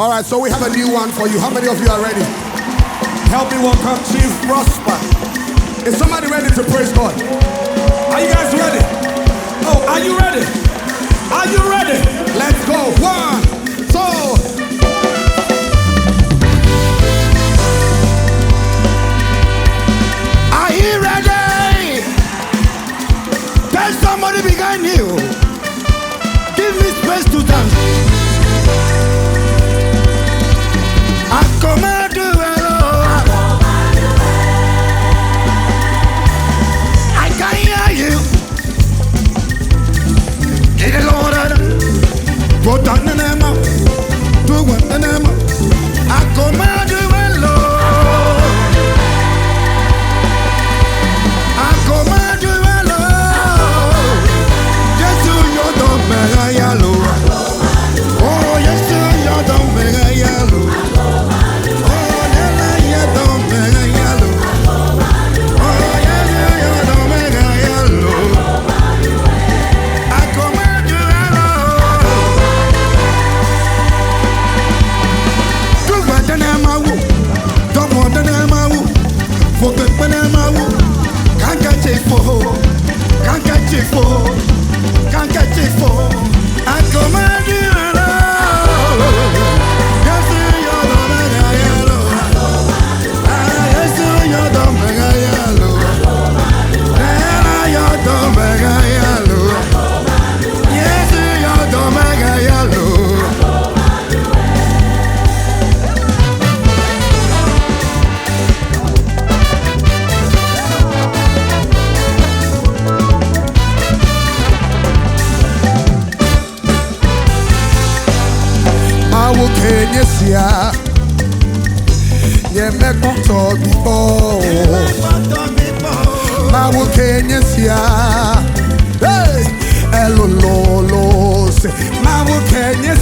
All right, so we have a new one for you. How many of you are ready? Help me welcome Chief Prosper. Is somebody ready to praise God? Are you guys ready? Oh, are you ready? Are you ready? Let's go. 1, 2. Are you ready? Tell somebody behind you. Give me space to dance. I command you, I can hear you. Get it, Lord. Go down the name of, do what the name of. I command you, Lord. I command you, Lord. Yes, you don't make a yellow. Oh, yes, you don't make a yellow. Can't catch it for I command you, Lord. Yes, you're the mega yellow. Yes, you're the mega yellow. You're the mega yellow. Yes, you're the mega yellow. Kenya, yeah, me talk before. Mawu Kenya, hey, hello, lolo, Mawu Kenya,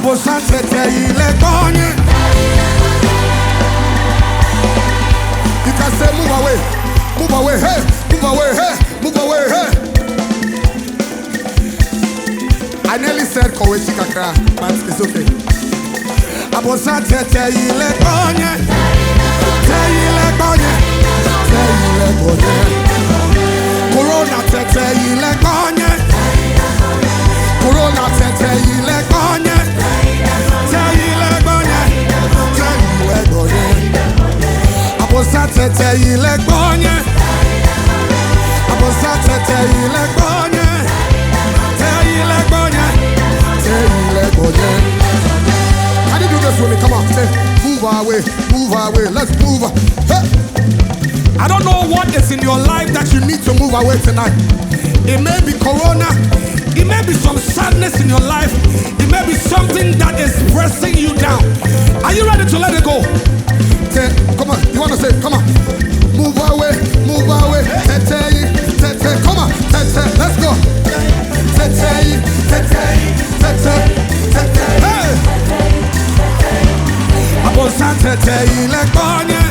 Abosan tete ile konye. You can say move away, hey, move away, hey, move away, hey. I nearly said Kowechi Kakra, but it's okay. Abosan tete ile konye, ile konye, ile konye. Corona tete ile konye, Corona tete ile konye, ile konye, ile konye. Abosan tete ile konye, abosan tete ile konye, ile konye, ile konye. Can you do this with me? Come on, say, move away, let's move. Hey. I don't know what is in your life that you need to move away tonight. It may be Corona, it may be some sadness in your life, it may be something that is pressing you down. Are you ready to let it go? Say, come on, you want to say, come on. Move away, tete, come on, tete, let's go. Tete, hey. Abosan tete ile konye.